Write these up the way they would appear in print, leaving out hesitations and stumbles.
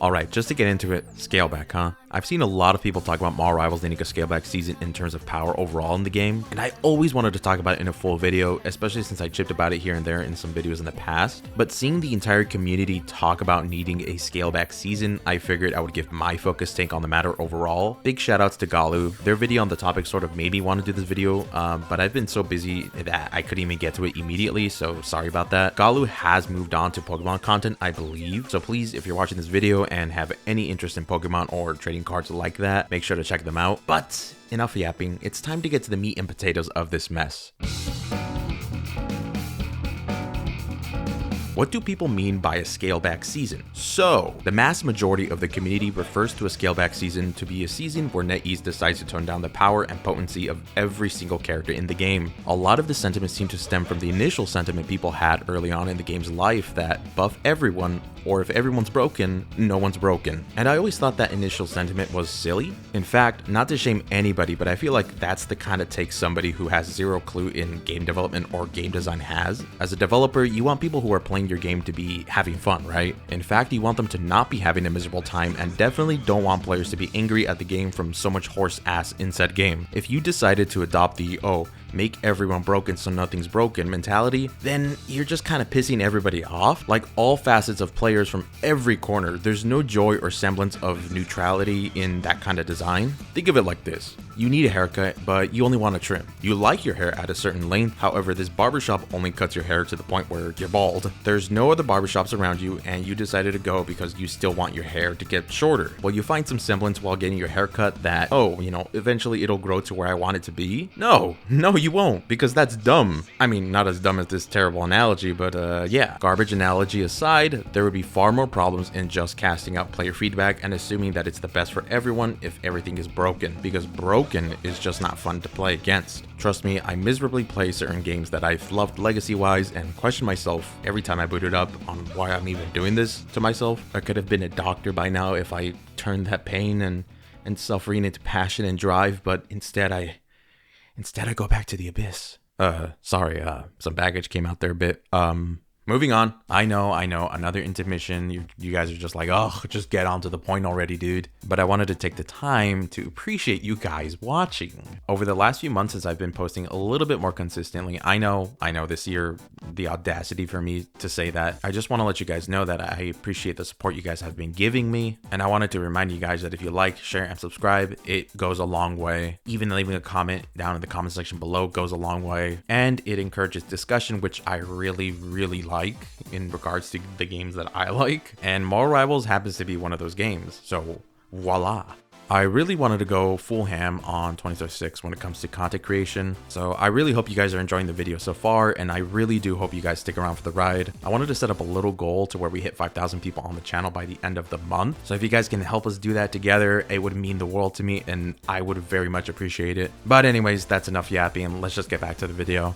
Alright, just to get into it, scaleback, huh? I've seen a lot of people talk about Mall Rivals needing a scaleback season in terms of power overall in the game, and I always wanted to talk about it in a full video, especially since I chipped about it here and there in some videos in the past. But seeing the entire community talk about needing a scaleback season, I figured I would give my focus take on the matter overall. Big shoutouts to Galu. Their video on the topic sort of made me want to do this video, but I've been so busy that I couldn't even get to it immediately, so sorry about that. Galu has moved on to Pokemon content, I believe, so please, if you're watching this video and have any interest in Pokemon or trading cards like that, make sure to check them out. But enough yapping, it's time to get to the meat and potatoes of this mess. What do people mean by a scaleback season? So, the mass majority of the community refers to a scaleback season to be a season where NetEase decides to tone down the power and potency of every single character in the game. A lot of the sentiment seemed to stem from the initial sentiment people had early on in the game's life that buff everyone, or if everyone's broken, no one's broken. And I always thought that initial sentiment was silly. In fact, not to shame anybody, but I feel like that's the kind of take somebody who has zero clue in game development or game design has. As a developer, you want people who are playing your game to be having fun, right? In fact, you want them to not be having a miserable time, and definitely don't want players to be angry at the game from so much horse ass in said game. If you decided to adopt the, make everyone broken so nothing's broken mentality, then you're just kind of pissing everybody off. Like all facets of players from every corner, there's no joy or semblance of neutrality in that kind of design. Think of it like this. You need a haircut, but you only want to trim. You like your hair at a certain length, however, this barbershop only cuts your hair to the point where you're bald. There's no other barbershops around you, and you decided to go because you still want your hair to get shorter. Well, you find some semblance while getting your haircut that, eventually it'll grow to where I want it to be. No, you won't, because that's dumb. I mean, not as dumb as this terrible analogy, but yeah. Garbage analogy aside, there would be far more problems in just casting out player feedback and assuming that it's the best for everyone if everything is broken, because broken is just not fun to play against. Trust me, I miserably play certain games that I've loved legacy-wise and question myself every time I boot it up on why I'm even doing this to myself. I could have been a doctor by now if I turned that pain and suffering into passion and drive, but instead I go back to the abyss. Sorry, some baggage came out there a bit. Moving on. I know, another intermission. You guys are just like, oh, just get on to the point already, dude. But I wanted to take the time to appreciate you guys watching. Over the last few months since I've been posting a little bit more consistently, I know this year, the audacity for me to say that. I just want to let you guys know that I appreciate the support you guys have been giving me. And I wanted to remind you guys that if you like, share, and subscribe, it goes a long way. Even leaving a comment down in the comment section below goes a long way. And it encourages discussion, which I really like in regards to the games that I like, and Mortal Rivals happens to be one of those games, so voila. I really wanted to go full ham on 2026 when it comes to content creation, so I really hope you guys are enjoying the video so far, and I really do hope you guys stick around for the ride. I wanted to set up a little goal to where we hit 5,000 people on the channel by the end of the month, so if you guys can help us do that together, it would mean the world to me, and I would very much appreciate it. But anyways, that's enough yapping, and let's just get back to the video.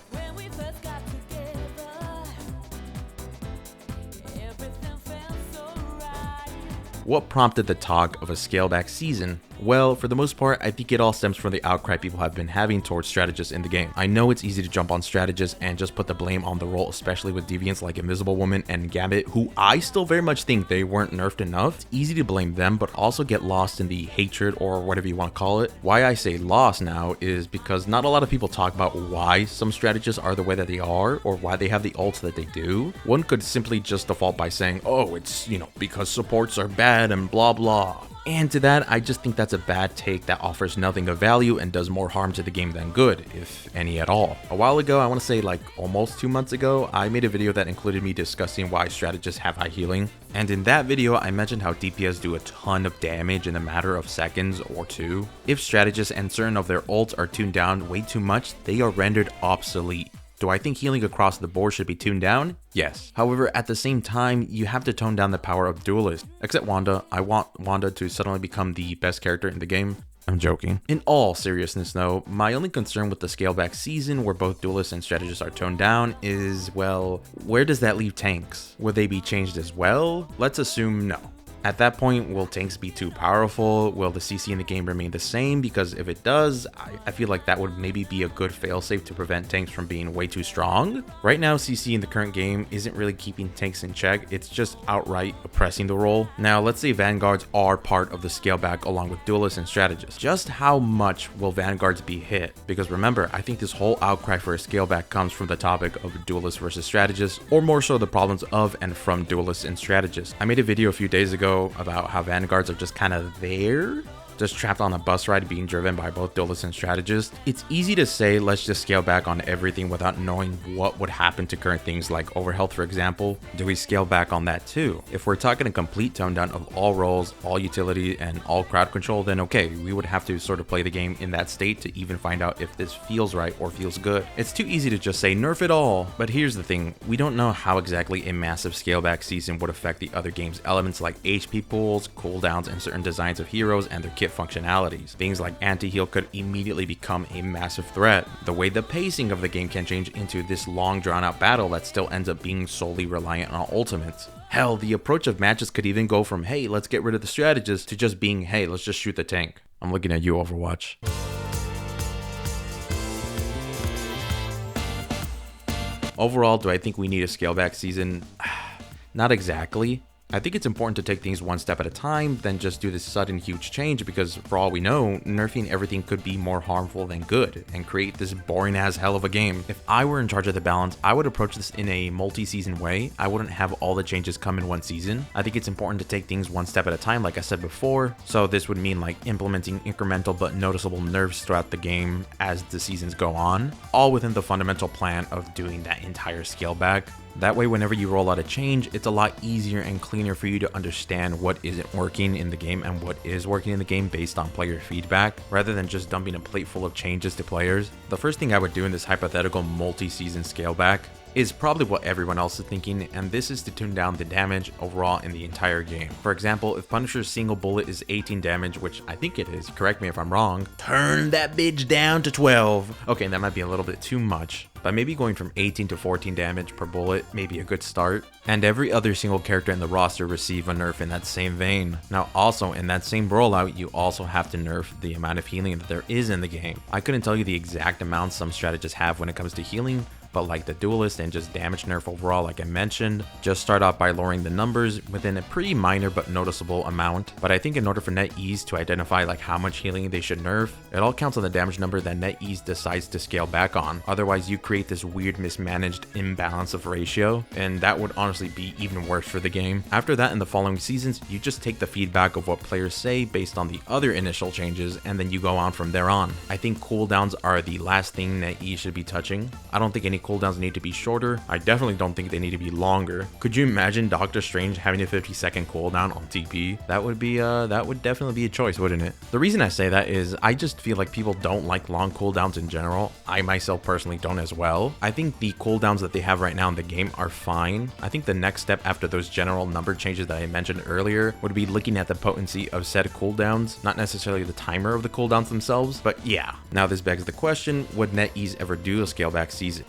What prompted the talk of a scaleback season? Well, for the most part, I think it all stems from the outcry people have been having towards strategists in the game. I know it's easy to jump on strategists and just put the blame on the role, especially with deviants like Invisible Woman and Gambit, who I still very much think they weren't nerfed enough. It's easy to blame them, but also get lost in the hatred or whatever you want to call it. Why I say lost now is because not a lot of people talk about why some strategists are the way that they are or why they have the ults that they do. One could simply just default by saying, oh, it's, because supports are bad and blah blah. And to that, I just think that's a bad take that offers nothing of value and does more harm to the game than good, if any at all. A while ago, I want to say like almost 2 months ago, I made a video that included me discussing why strategists have high healing. And in that video, I mentioned how DPS do a ton of damage in a matter of seconds or two. If strategists and certain of their ults are tuned down way too much, they are rendered obsolete. Do I think healing across the board should be tuned down? Yes. However, at the same time, you have to tone down the power of duelists. Except Wanda. I want Wanda to suddenly become the best character in the game. I'm joking. In all seriousness though, my only concern with the scaleback season where both duelists and strategists are toned down is, well, where does that leave tanks? Will they be changed as well? Let's assume no. At that point, will tanks be too powerful? Will the CC in the game remain the same? Because if it does, I feel like that would maybe be a good failsafe to prevent tanks from being way too strong. Right now, CC in the current game isn't really keeping tanks in check. It's just outright oppressing the role. Now, let's say Vanguards are part of the scaleback along with duelists and strategists. Just how much will Vanguards be hit? Because remember, I think this whole outcry for a scaleback comes from the topic of duelists versus strategists, or more so the problems of and from duelists and strategists. I made a video a few days ago about how Vanguards are just kind of there, just trapped on a bus ride being driven by both duelists and strategists. It's easy to say let's just scale back on everything without knowing what would happen to current things like overhealth, for example. Do we scale back on that too? If we're talking a complete tone down of all roles, all utility, and all crowd control, then okay, we would have to sort of play the game in that state to even find out if this feels right or feels good. It's too easy to just say nerf it all. But here's the thing, we don't know how exactly a massive scaleback season would affect the other game's elements like HP pools, cooldowns, and certain designs of heroes and their kit functionalities. Things like anti-heal could immediately become a massive threat. The way the pacing of the game can change into this long drawn out battle that still ends up being solely reliant on ultimates. Hell, the approach of matches could even go from, hey, let's get rid of the strategist, to just being, hey, let's just shoot the tank. I'm looking at you, Overwatch. Overall, do I think we need a scaleback season? Not exactly. I think it's important to take things one step at a time than just do this sudden huge change, because for all we know, nerfing everything could be more harmful than good and create this boring as hell of a game. If I were in charge of the balance, I would approach this in a multi-season way. I wouldn't have all the changes come in one season. I think it's important to take things one step at a time, like I said before. So this would mean like implementing incremental but noticeable nerfs throughout the game as the seasons go on, all within the fundamental plan of doing that entire scale back. That way, whenever you roll out a change, it's a lot easier and cleaner for you to understand what isn't working in the game and what is working in the game based on player feedback, rather than just dumping a plate full of changes to players. The first thing I would do in this hypothetical multi-season scale back is probably what everyone else is thinking, and this is to tune down the damage overall in the entire game. For example, if Punisher's single bullet is 18 damage, which I think it is, correct me if I'm wrong, turn that bitch down to 12. Okay, that might be a little bit too much, but maybe going from 18 to 14 damage per bullet may be a good start. And every other single character in the roster receive a nerf in that same vein. Now also, in that same rollout, you also have to nerf the amount of healing that there is in the game. I couldn't tell you the exact amount some strategists have when it comes to healing, but like the duelist and just damage nerf overall like I mentioned. Just start off by lowering the numbers within a pretty minor but noticeable amount, but I think in order for NetEase to identify like how much healing they should nerf, it all counts on the damage number that NetEase decides to scale back on. Otherwise you create this weird mismanaged imbalance of ratio, and that would honestly be even worse for the game. After that, in the following seasons, you just take the feedback of what players say based on the other initial changes, and then you go on from there on. I think cooldowns are the last thing NetEase should be touching. I don't think any cooldowns need to be shorter. I definitely don't think they need to be longer. Could you imagine Doctor Strange having a 50-second cooldown on TP? That would definitely be a choice, wouldn't it? The reason I say that is I just feel like people don't like long cooldowns in general. I myself personally don't as well. I think the cooldowns that they have right now in the game are fine. I think the next step after those general number changes that I mentioned earlier would be looking at the potency of said cooldowns, not necessarily the timer of the cooldowns themselves, but yeah. Now this begs the question, would NetEase ever do a scaleback season?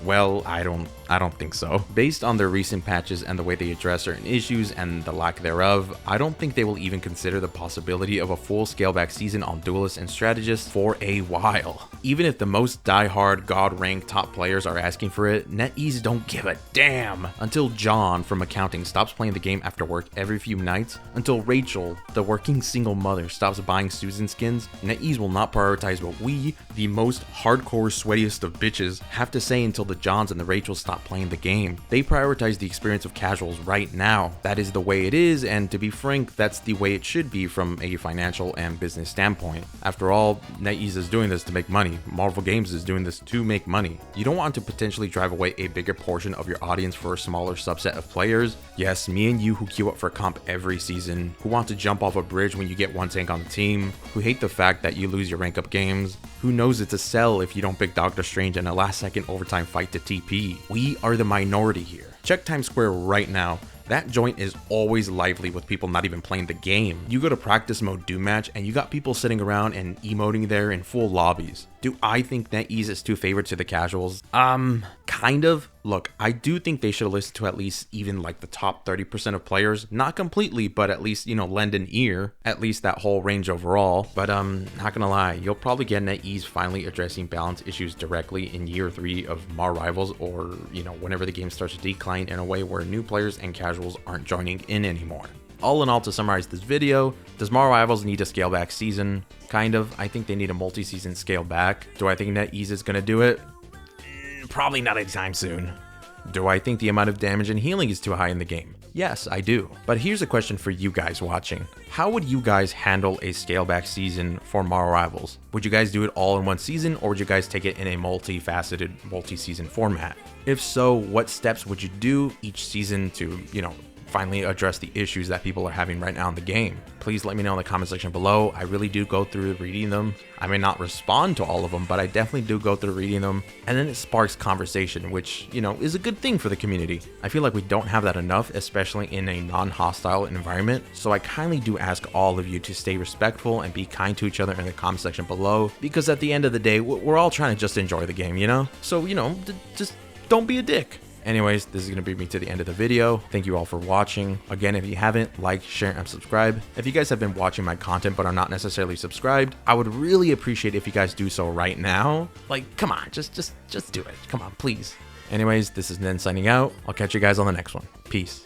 Well, I don't think so. Based on their recent patches and the way they address certain issues and the lack thereof, I don't think they will even consider the possibility of a full scaleback season on duelists and strategists for a while. Even if the most die-hard god rank top players are asking for it, NetEase don't give a damn. Until John from accounting stops playing the game after work every few nights, until Rachel, the working single mother, stops buying Susan skins, NetEase will not prioritize what we, the most hardcore sweatiest of bitches, have to say until the Johns and the Rachels stop playing the game. They prioritize the experience of casuals right now. That is the way it is, and to be frank, that's the way it should be from a financial and business standpoint. After all, NetEase is doing this to make money. Marvel Games is doing this to make money. You don't want to potentially drive away a bigger portion of your audience for a smaller subset of players. Yes, me and you who queue up for comp every season, who want to jump off a bridge when you get one tank on the team, who hate the fact that you lose your rank up games, who knows it's a sell if you don't pick Doctor Strange in a last second overtime fight to TP. We are the minority here. Check Times Square right now. That joint is always lively with people not even playing the game. You go to practice mode Doom match and you got people sitting around and emoting there in full lobbies. Do I think NetEase is too favored to the casuals? Kind of. Look, I do think they should listen to at least even like the top 30% of players. Not completely, but at least, lend an ear. At least that whole range overall. But not gonna lie, you'll probably get NetEase finally addressing balance issues directly in year 3 of Mar Rivals, or, whenever the game starts to decline in a way where new players and casuals aren't joining in anymore. All in all, to summarize this video, does Mar Rivals need a scale back season? Kind of. I think they need a multi-season scale back. Do I think NetEase is gonna do it? Probably not anytime soon. Do I think the amount of damage and healing is too high in the game? Yes, I do. But here's a question for you guys watching. How would you guys handle a scaleback season for Mar Rivals? Would you guys do it all in one season, or would you guys take it in a multifaceted, multi-season format? If so, what steps would you do each season to, finally address the issues that people are having right now in the game? Please let me know in the comment section below. I really do go through reading them. I may not respond to all of them, but I definitely do go through reading them, and then it sparks conversation, which, is a good thing for the community. I feel like we don't have that enough, especially in a non-hostile environment, so I kindly do ask all of you to stay respectful and be kind to each other in the comment section below, because at the end of the day, we're all trying to just enjoy the game, So, just don't be a dick. Anyways, this is going to bring me to the end of the video. Thank you all for watching. Again, if you haven't, like, share, and subscribe. If you guys have been watching my content but are not necessarily subscribed, I would really appreciate if you guys do so right now. Like, come on, just do it. Come on, please. Anyways, this is Nen signing out. I'll catch you guys on the next one. Peace.